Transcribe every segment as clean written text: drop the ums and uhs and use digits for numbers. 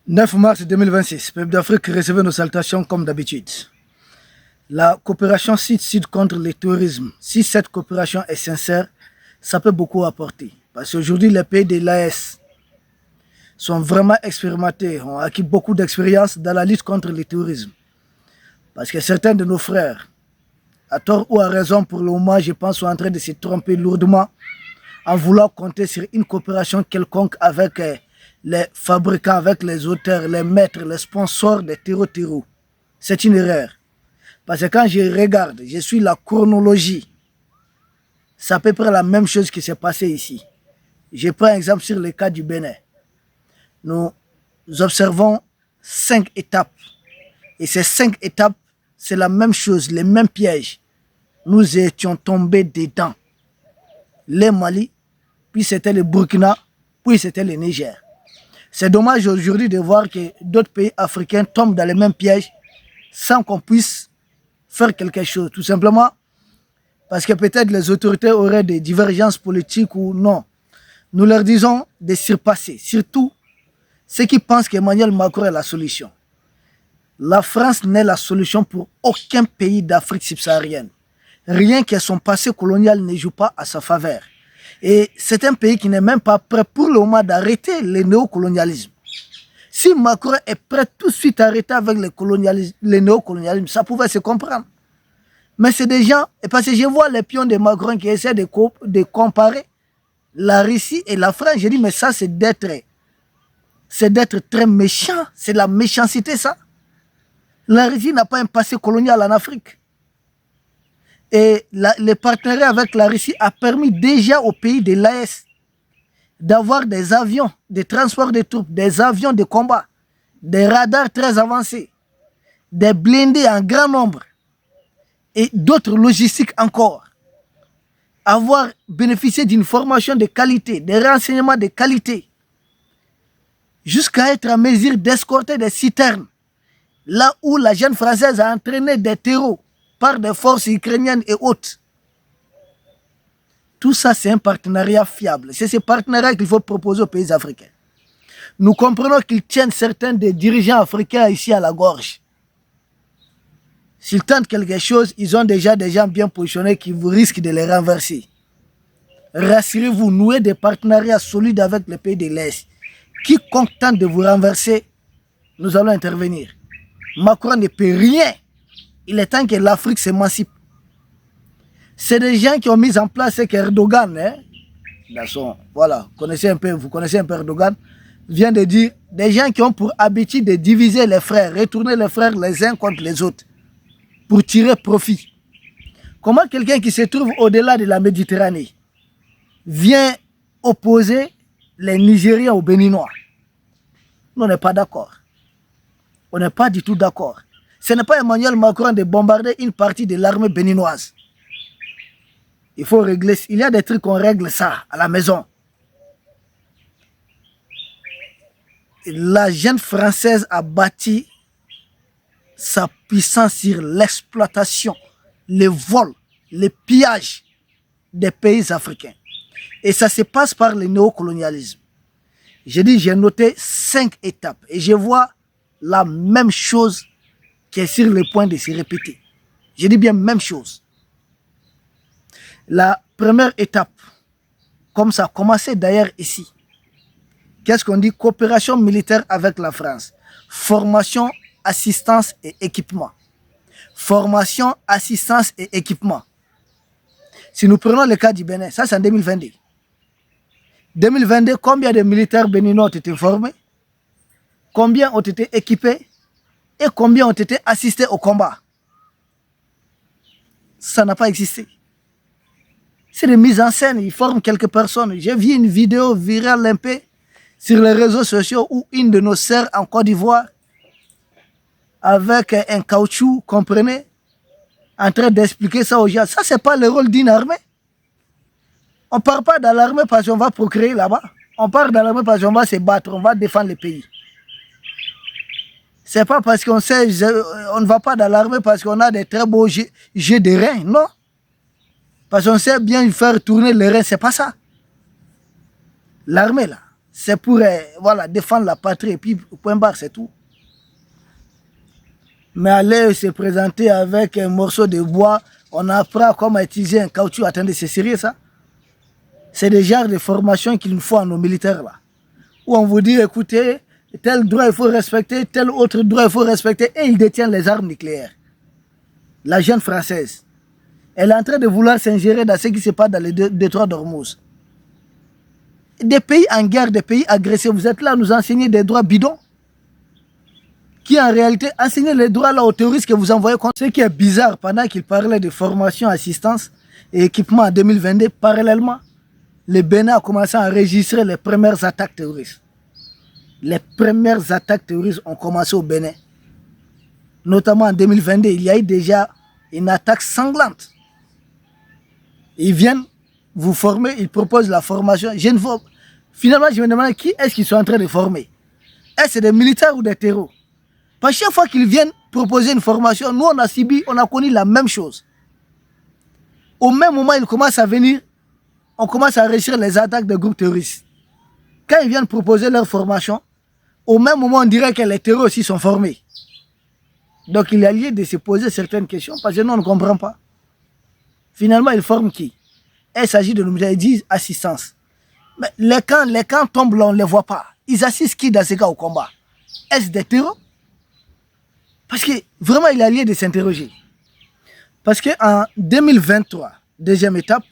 9 mars 2026, peuple d'Afrique, recevez nos salutations comme d'habitude. La coopération Sud-Sud contre le terrorisme, si cette coopération est sincère, ça peut beaucoup apporter. Parce qu'aujourd'hui, les pays de l'AES sont vraiment expérimentés, ont acquis beaucoup d'expérience dans la lutte contre le terrorisme. Parce que certains de nos frères, à tort ou à raison pour le moment, je pense, sont en train de se tromper lourdement en voulant compter sur une coopération quelconque avec les fabricants, avec les auteurs, les maîtres, les sponsors des terreaux. C'est une erreur. Parce que quand je regarde, je suis la chronologie, c'est à peu près la même chose qui s'est passé ici. Je prends un exemple sur le cas du Bénin. Nous observons 5 étapes. Et ces 5 étapes, c'est la même chose, les mêmes pièges. Nous étions tombés dedans. Les Mali, puis c'était le Burkina, puis c'était le Niger. C'est dommage aujourd'hui de voir que d'autres pays africains tombent dans les mêmes pièges sans qu'on puisse faire quelque chose. Tout simplement parce que peut-être les autorités auraient des divergences politiques ou non. Nous leur disons de surpasser. Surtout ceux qui pensent qu'Emmanuel Macron est la solution. La France n'est la solution pour aucun pays d'Afrique subsaharienne. Rien que son passé colonial ne joue pas à sa faveur. Et c'est un pays qui n'est même pas prêt pour le moment d'arrêter le néocolonialisme. Si Macron est prêt tout de suite à arrêter avec le néocolonialisme, ça pouvait se comprendre. Mais c'est des gens, et parce que je vois les pions de Macron qui essaient de comparer la Russie et la France. Je dis, mais ça c'est d'être très méchant. C'est la méchanceté ça. La Russie n'a pas un passé colonial en Afrique. Et le partenariat avec la Russie a permis déjà aux pays de l'AES d'avoir des avions de transport de troupes, des avions de combat, des radars très avancés, des blindés en grand nombre et d'autres logistiques encore. Avoir bénéficié d'une formation de qualité, des renseignements de qualité, jusqu'à être en mesure d'escorter des citernes, là où la jeune française a entraîné des terreaux par des forces ukrainiennes et autres. Tout ça, c'est un partenariat fiable. C'est ce partenariat qu'il faut proposer aux pays africains. Nous comprenons qu'ils tiennent certains des dirigeants africains ici à la gorge. S'ils tentent quelque chose, ils ont déjà des gens bien positionnés qui vous risquent de les renverser. Rassurez-vous, nouez des partenariats solides avec les pays de l'Est. Quiconque tente de vous renverser, nous allons intervenir. Macron ne peut rien. Il est temps que l'Afrique s'émancipe. C'est des gens qui ont mis en place ce qu'Erdogan, voilà, vous connaissez un peu Erdogan, vient de dire, des gens qui ont pour habitude de diviser les frères, retourner les frères les uns contre les autres, pour tirer profit. Comment quelqu'un qui se trouve au-delà de la Méditerranée vient opposer les Nigériens aux Béninois? Nous, on n'est pas d'accord. On n'est pas du tout d'accord. Ce n'est pas Emmanuel Macron de bombarder une partie de l'armée béninoise. Il faut régler. Il y a des trucs qu'on règle ça à la maison. La jeune française a bâti sa puissance sur l'exploitation, le vol, le pillage des pays africains. Et ça se passe par le néocolonialisme. J'ai noté 5 étapes et je vois la même chose qui est sur le point de se répéter. Je dis bien même chose. La première étape, comme ça a commencé d'ailleurs ici, qu'est-ce qu'on dit? Coopération militaire avec la France. Formation, assistance et équipement. Formation, assistance et équipement. Si nous prenons le cas du Bénin, ça c'est en 2022. 2022, combien de militaires béninois ont été formés? Combien ont été équipés? Et combien ont été assistés au combat? Ça n'a pas existé. C'est des mises en scène, ils forment quelques personnes. J'ai vu une vidéo virale un peu sur les réseaux sociaux où une de nos sœurs en Côte d'Ivoire, avec un caoutchouc, comprenez, en train d'expliquer ça aux gens. Ça, c'est pas le rôle d'une armée. On ne part pas dans l'armée parce qu'on va procréer là-bas. On part dans l'armée parce qu'on va se battre, on va défendre le pays. C'est pas parce qu'on sait, on ne va pas dans l'armée parce qu'on a des très beaux jeux de reins, non. Parce qu'on sait bien faire tourner les reins, c'est pas ça. L'armée là, c'est pour voilà, défendre la patrie et puis point barre, c'est tout. Mais aller se présenter avec un morceau de bois, on apprend comment utiliser un caoutchouc. Attendez, c'est sérieux ça? C'est le genre de formation qu'il nous faut à nos militaires là. Où on vous dit, écoutez, tel droit il faut respecter, tel autre droit il faut respecter, et ils détiennent les armes nucléaires. La jeune française, elle est en train de vouloir s'ingérer dans ce qui se passe dans le détroit d'Ormuz. Des pays en guerre, des pays agressés, vous êtes là à nous enseigner des droits bidons, qui en réalité enseignent les droits là aux terroristes que vous envoyez contre. Ce qui est bizarre, pendant qu'il parlait de formation, assistance et équipement en 2022, parallèlement, le Bénin a commencé à enregistrer les premières attaques terroristes. Les premières attaques terroristes ont commencé au Bénin. Notamment en 2022, il y a eu déjà une attaque sanglante. Ils viennent vous former, ils proposent la formation. Finalement, je me demande qui est-ce qu'ils sont en train de former. Est-ce que c'est des militaires ou des terroristes? Parce que chaque fois qu'ils viennent proposer une formation, nous on a subi, on a connu la même chose. Au même moment, ils commencent à venir, on commence à enregistrer les attaques de groupes terroristes. Quand ils viennent proposer leur formation, au même moment, on dirait que les terroristes aussi sont formés. Donc il y a lieu de se poser certaines questions parce que nous on ne comprend pas. Finalement, ils forment qui? Il s'agit de nous dire assistance. Mais les camps tombent là, on ne les voit pas. Ils assistent qui dans ces cas au combat? Est-ce des terroristes? Parce que vraiment, il y a lieu de s'interroger. Parce qu'en 2023, deuxième étape,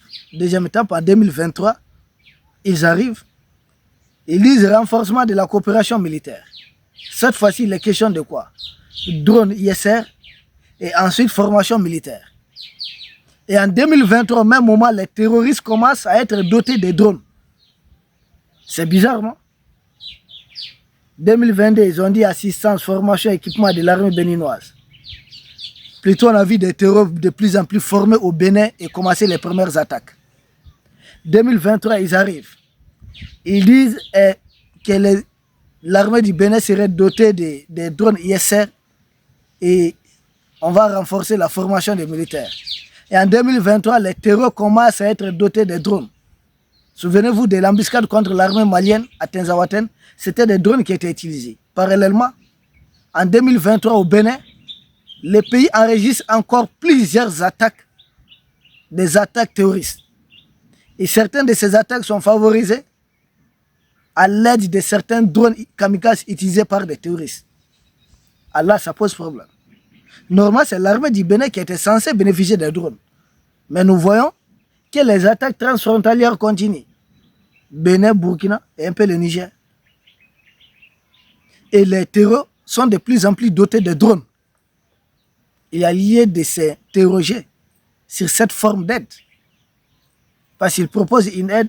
en 2023, ils arrivent, ils disent renforcement de la coopération militaire. Cette fois-ci, il est question de quoi? Drone ISR et ensuite formation militaire. Et en 2023, au même moment, les terroristes commencent à être dotés de drones. C'est bizarre, non? 2022, ils ont dit assistance, formation, équipement de l'armée béninoise. Plutôt, on a vu des terroristes de plus en plus formés au Bénin et commencer les premières attaques. 2023, ils arrivent. Ils disent que l'armée du Bénin serait dotée de drones ISR et on va renforcer la formation des militaires. Et en 2023, les terroristes commencent à être dotés de drones. Souvenez-vous de l'embuscade contre l'armée malienne à Tinzaouaten, c'était des drones qui étaient utilisés. Parallèlement, en 2023 au Bénin, le pays enregistre encore plusieurs attaques, des attaques terroristes. Et certaines de ces attaques sont favorisées à l'aide de certains drones kamikazes utilisés par des terroristes. Alors ça pose problème. Normalement, c'est l'armée du Bénin qui était censée bénéficier des drones. Mais nous voyons que les attaques transfrontalières continuent. Bénin, Burkina et un peu le Niger. Et les terroristes sont de plus en plus dotés de drones. Il y a lieu de s'interroger sur cette forme d'aide. Parce qu'ils proposent une aide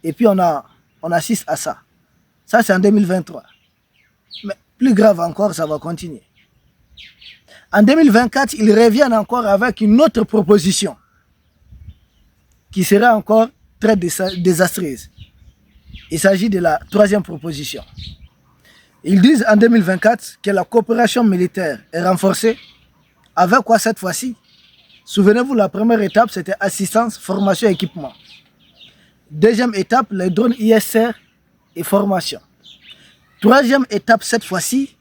et puis on assiste à ça. Ça, c'est en 2023. Mais plus grave encore, ça va continuer. En 2024, ils reviennent encore avec une autre proposition qui sera encore très désastreuse. Il s'agit de la troisième proposition. Ils disent en 2024 que la coopération militaire est renforcée. Avec quoi cette fois-ci? Souvenez-vous, la première étape, c'était assistance, formation, équipement. Deuxième étape, les drones ISR et formation. Troisième étape cette fois-ci,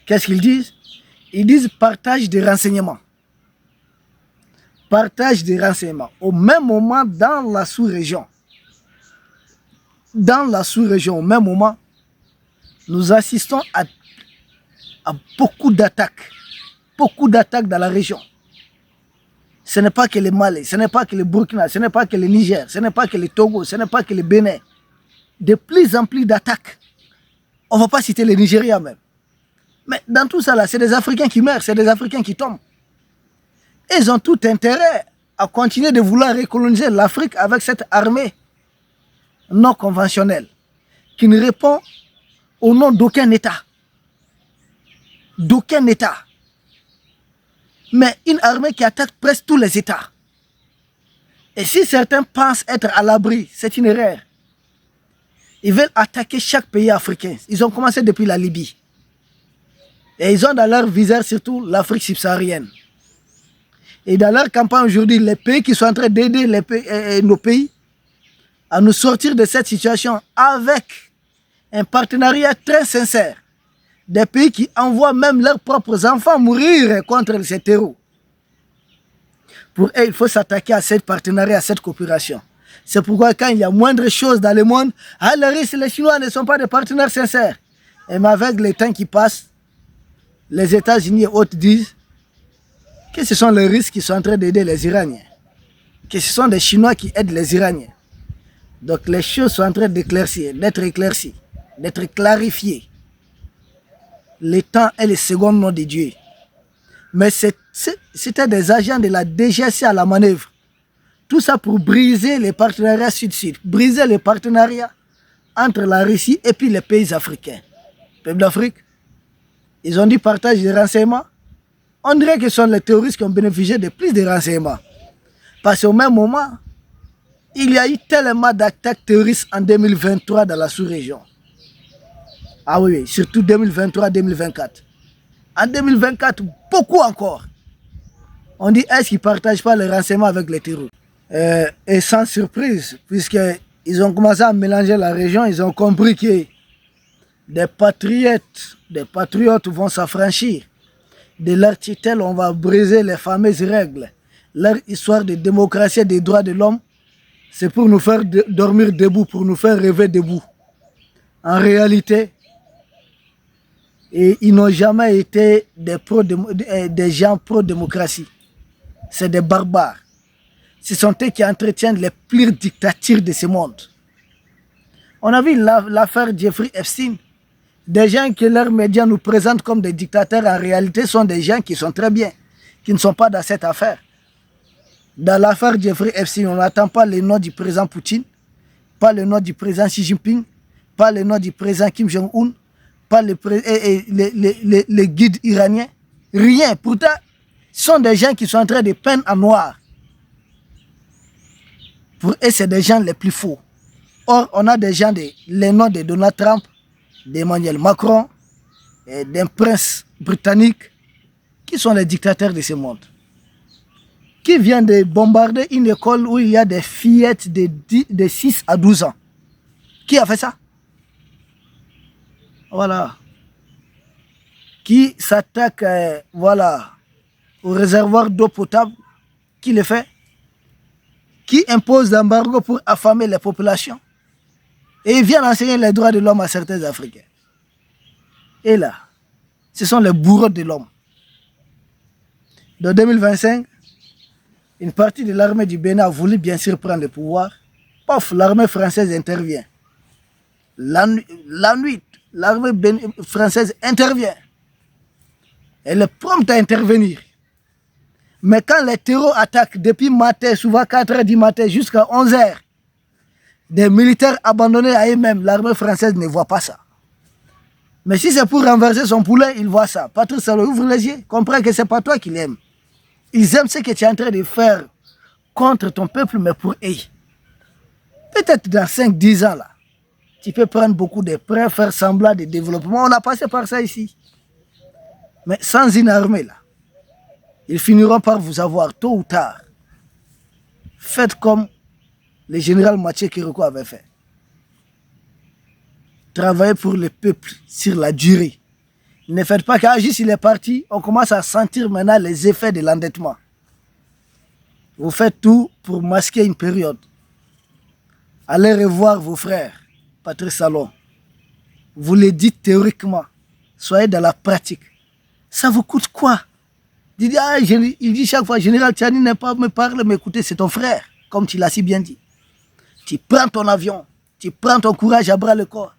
qu'est-ce qu'ils disent? Ils disent partage des renseignements. Partage des renseignements. Au même moment, dans la sous-région, au même moment, nous assistons à beaucoup d'attaques dans la région. Ce n'est pas que le Mali, ce n'est pas que le Burkina, ce n'est pas que le Niger, ce n'est pas que le Togo, ce n'est pas que le Bénin. De plus en plus d'attaques. On ne va pas citer le Nigeria même. Mais dans tout ça, là, c'est des Africains qui meurent, c'est des Africains qui tombent. Ils ont tout intérêt à continuer de vouloir recoloniser l'Afrique avec cette armée non conventionnelle qui ne répond au nom d'aucun État. D'aucun État. Mais une armée qui attaque presque tous les États. Et si certains pensent être à l'abri, c'est une erreur. Ils veulent attaquer chaque pays africain. Ils ont commencé depuis la Libye. Et ils ont dans leur viseur surtout l'Afrique subsaharienne. Et dans leur campagne aujourd'hui, les pays qui sont en train d'aider nos pays, à nous sortir de cette situation avec un partenariat très sincère. Des pays qui envoient même leurs propres enfants mourir contre ces terreaux. Pour eux, il faut s'attaquer à ce partenariat, à cette coopération. C'est pourquoi quand il y a moindre chose dans le monde, les Chinois ne sont pas des partenaires sincères. Et mais avec le temps qui passe, les États-Unis et autres disent que ce sont les Russes qui sont en train d'aider les Iraniens. Que ce sont des Chinois qui aident les Iraniens. Donc les choses sont en train d'éclaircir, d'être éclaircies, d'être clarifiées. Le temps est le second nom de Dieu. Mais c'était des agents de la DGSC à la manœuvre. Tout ça pour briser les partenariats sud-sud, briser les partenariats entre la Russie et puis les pays africains. Peuple d'Afrique, ils ont dit partage des renseignements. On dirait que ce sont les terroristes qui ont bénéficié de plus de renseignements. Parce qu'au même moment, il y a eu tellement d'attaques terroristes en 2023 dans la sous-région. Ah oui, surtout 2023-2024. En 2024, beaucoup encore. On dit, est-ce qu'ils ne partagent pas les renseignements avec les terroristes? Et sans surprise, puisqu'ils ont commencé à mélanger la région, ils ont compris que des patriotes vont s'affranchir. De leur tutelle, on va briser les fameuses règles. Leur histoire de démocratie et des droits de l'homme, c'est pour nous faire dormir debout, pour nous faire rêver debout. En réalité, ils n'ont jamais été des gens pro-démocratie. C'est des barbares. Ce sont eux qui entretiennent les pires dictatures de ce monde. On a vu l'affaire Jeffrey Epstein. Des gens que leurs médias nous présentent comme des dictateurs, en réalité, sont des gens qui sont très bien, qui ne sont pas dans cette affaire. Dans l'affaire Jeffrey Epstein, on n'attend pas le nom du président Poutine, pas le nom du président Xi Jinping, pas le nom du président Kim Jong-un, pas les guides iraniens. Rien. Pourtant, ce sont des gens qui sont en train de peindre en noir. Pour eux, c'est des gens les plus faux. Or, on a des gens, les noms de Donald Trump, d'Emmanuel Macron, et d'un prince britannique, qui sont les dictateurs de ce monde. Qui vient de bombarder une école où il y a des fillettes de 6 à 12 ans. Qui a fait ça? Voilà. Qui s'attaque voilà, au réservoir d'eau potable? Qui le fait? Qui impose l'embargo pour affamer les populations? Et il vient enseigner les droits de l'homme à certains Africains. Et là, ce sont les bourreaux de l'homme. En 2025, une partie de l'armée du Bénin a voulu bien sûr prendre le pouvoir. Pof, l'armée française intervient. La nuit, l'armée française intervient. Elle est prompte à intervenir. Mais quand les terreaux attaquent depuis matin, souvent 4h du matin jusqu'à 11h, des militaires abandonnés à eux-mêmes, l'armée française ne voit pas ça. Mais si c'est pour renverser son poulet, il voit ça. Patrice Talon, ouvre les yeux, comprends que ce n'est pas toi qui l'aime. Ils aiment ce que tu es en train de faire contre ton peuple, mais pour eux. Peut-être dans 5-10 ans, là, tu peux prendre beaucoup de prêts, faire semblant de développement. On a passé par ça ici. Mais sans une armée, là, ils finiront par vous avoir tôt ou tard. Faites comme le général Mathieu Kérékou avait fait. Travaillez pour le peuple sur la durée. Ne faites pas qu'à juste il est parti, on commence à sentir maintenant les effets de l'endettement. Vous faites tout pour masquer une période. Allez revoir vos frères, Patrice Talon. Vous les dites théoriquement, soyez dans la pratique. Ça vous coûte quoi? Il dit chaque fois, Général Tchani n'est pas me parler, mais écoutez, c'est ton frère, comme tu l'as si bien dit. Tu prends ton avion, tu prends ton courage à bras le corps.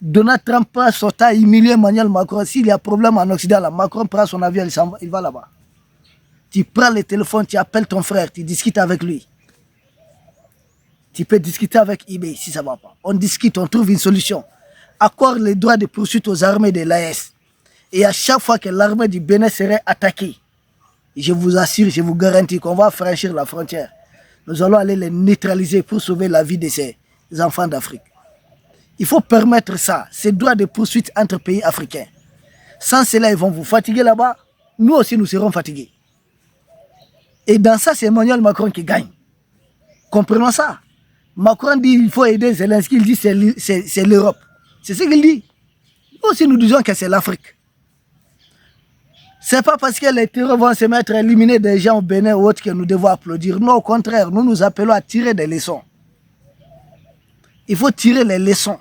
Donald Trump prend son temps à humilier Emmanuel Macron. S'il y a problème en Occident, là, Macron prend son avion, il va là-bas. Tu prends le téléphone, tu appelles ton frère, tu discutes avec lui. Tu peux discuter avec eBay si ça ne va pas. On discute, on trouve une solution. Accorde les droits de poursuite aux armées de l'AS. Et à chaque fois que l'armée du Bénin serait attaquée, je vous assure, je vous garantis qu'on va franchir la frontière. Nous allons aller les neutraliser pour sauver la vie de ces enfants d'Afrique. Il faut permettre ça, ces droits de poursuite entre pays africains. Sans cela, ils vont vous fatiguer là-bas. Nous aussi, nous serons fatigués. Et dans ça, c'est Emmanuel Macron qui gagne. Comprenons ça. Macron dit qu'il faut aider Zelensky, il dit c'est l'Europe. C'est ce qu'il dit. Nous aussi nous disons que c'est l'Afrique. Ce n'est pas parce que les terreurs vont se mettre à éliminer des gens au Bénin ou autres que nous devons applaudir. Non, au contraire, nous nous appelons à tirer des leçons. Il faut tirer les leçons.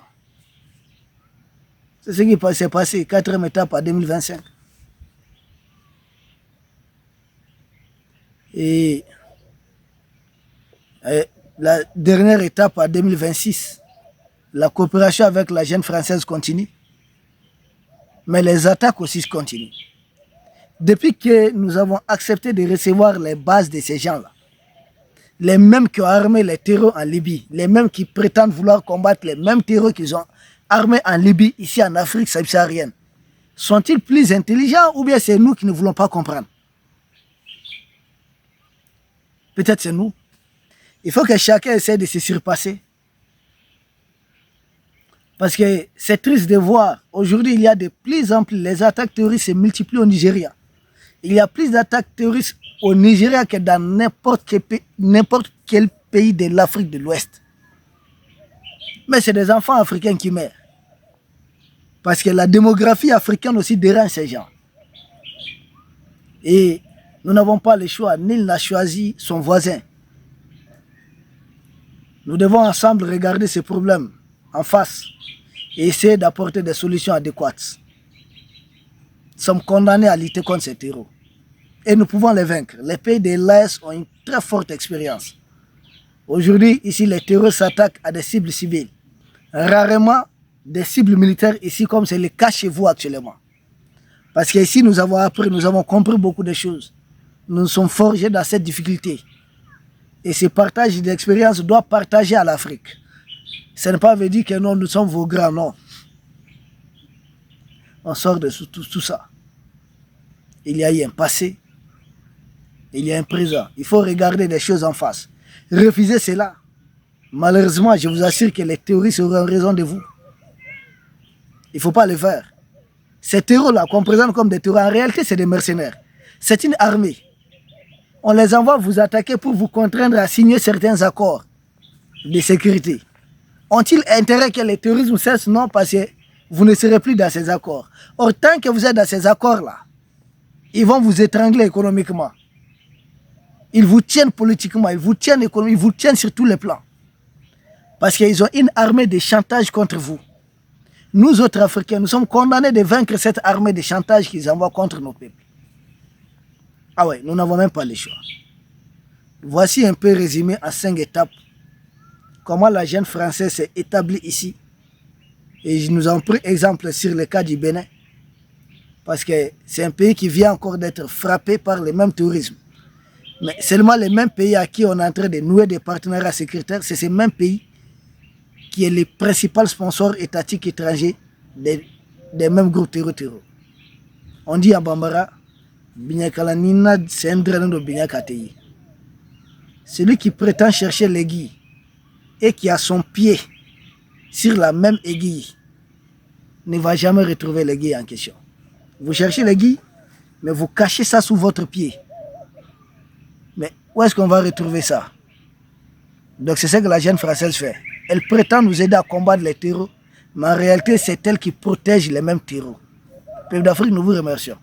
C'est ce qui s'est passé, 4e étape à 2025. Et la dernière étape à 2026, la coopération avec la jeune française continue, mais les attaques aussi continuent. Depuis que nous avons accepté de recevoir les bases de ces gens-là, les mêmes qui ont armé les terreurs en Libye, les mêmes qui prétendent vouloir combattre les mêmes terreurs qu'ils ont armés en Libye, ici en Afrique subsaharienne, sont-ils plus intelligents ou bien c'est nous qui ne voulons pas comprendre? Peut-être c'est nous. Il faut que chacun essaie de se surpasser. Parce que c'est triste de voir, aujourd'hui il y a de plus en plus, les attaques terroristes se multiplient au Nigeria. Il y a plus d'attaques terroristes au Nigeria que dans n'importe quel pays de l'Afrique de l'Ouest. Mais c'est des enfants africains qui meurent. Parce que la démographie africaine aussi dérange ces gens. Et nous n'avons pas le choix, nul n'a choisi son voisin. Nous devons ensemble regarder ces problèmes en face et essayer d'apporter des solutions adéquates. Nous sommes condamnés à lutter contre ces terreaux. Et nous pouvons les vaincre. Les pays de l'Est ont une très forte expérience. Aujourd'hui, ici, les terroristes s'attaquent à des cibles civiles. Rarement des cibles militaires ici, comme c'est le cas chez vous actuellement. Parce qu'ici, nous avons appris, nous avons compris beaucoup de choses. Nous sommes forgés dans cette difficulté. Et ce partage d'expérience doit partager à l'Afrique. Ça ne veut pas dire que non, nous sommes vos grands, non. On sort de tout ça. Il y a eu un passé, il y a un présent. Il faut regarder les choses en face. Refuser cela. Malheureusement, je vous assure que les terroristes auront raison de vous. Il ne faut pas le faire. Ces terroristes-là qu'on présente comme des terroristes, en réalité, c'est des mercenaires. C'est une armée. On les envoie vous attaquer pour vous contraindre à signer certains accords de sécurité. Ont-ils intérêt que les terroristes cessent? Non, parce que vous ne serez plus dans ces accords. Or, tant que vous êtes dans ces accords-là, ils vont vous étrangler économiquement. Ils vous tiennent politiquement, ils vous tiennent économiquement, ils vous tiennent sur tous les plans. Parce qu'ils ont une armée de chantage contre vous. Nous autres Africains, nous sommes condamnés de vaincre cette armée de chantage qu'ils envoient contre nos peuples. Ah ouais, nous n'avons même pas le choix. Voici un peu résumé en 5 étapes comment la jeune française s'est établie ici. Et nous avons pris exemple sur le cas du Bénin. Parce que c'est un pays qui vient encore d'être frappé par le même terrorisme. Mais seulement les mêmes pays à qui on est en train de nouer des partenariats sécuritaires, c'est ces mêmes pays qui est le principal sponsor étatique étranger des mêmes groupes terror. On dit à Bambara, Binyakalanina, c'est un drain de Binyakatei. Celui qui prétend chercher l'aiguille et qui a son pied sur la même aiguille ne va jamais retrouver l'aiguille en question. Vous cherchez l'aiguille, mais vous cachez ça sous votre pied. Mais où est-ce qu'on va retrouver ça? Donc c'est ce que la jeune française fait. Elle prétend nous aider à combattre les terreaux, mais en réalité c'est elle qui protège les mêmes terreaux. Peuple d'Afrique, nous vous remercions.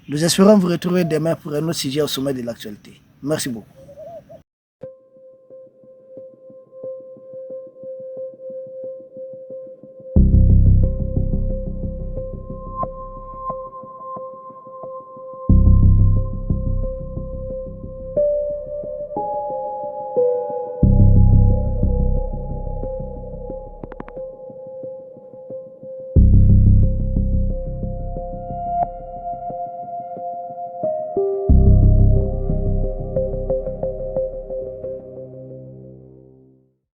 Nous espérons vous retrouver demain pour un autre sujet au sommet de l'actualité. Merci beaucoup.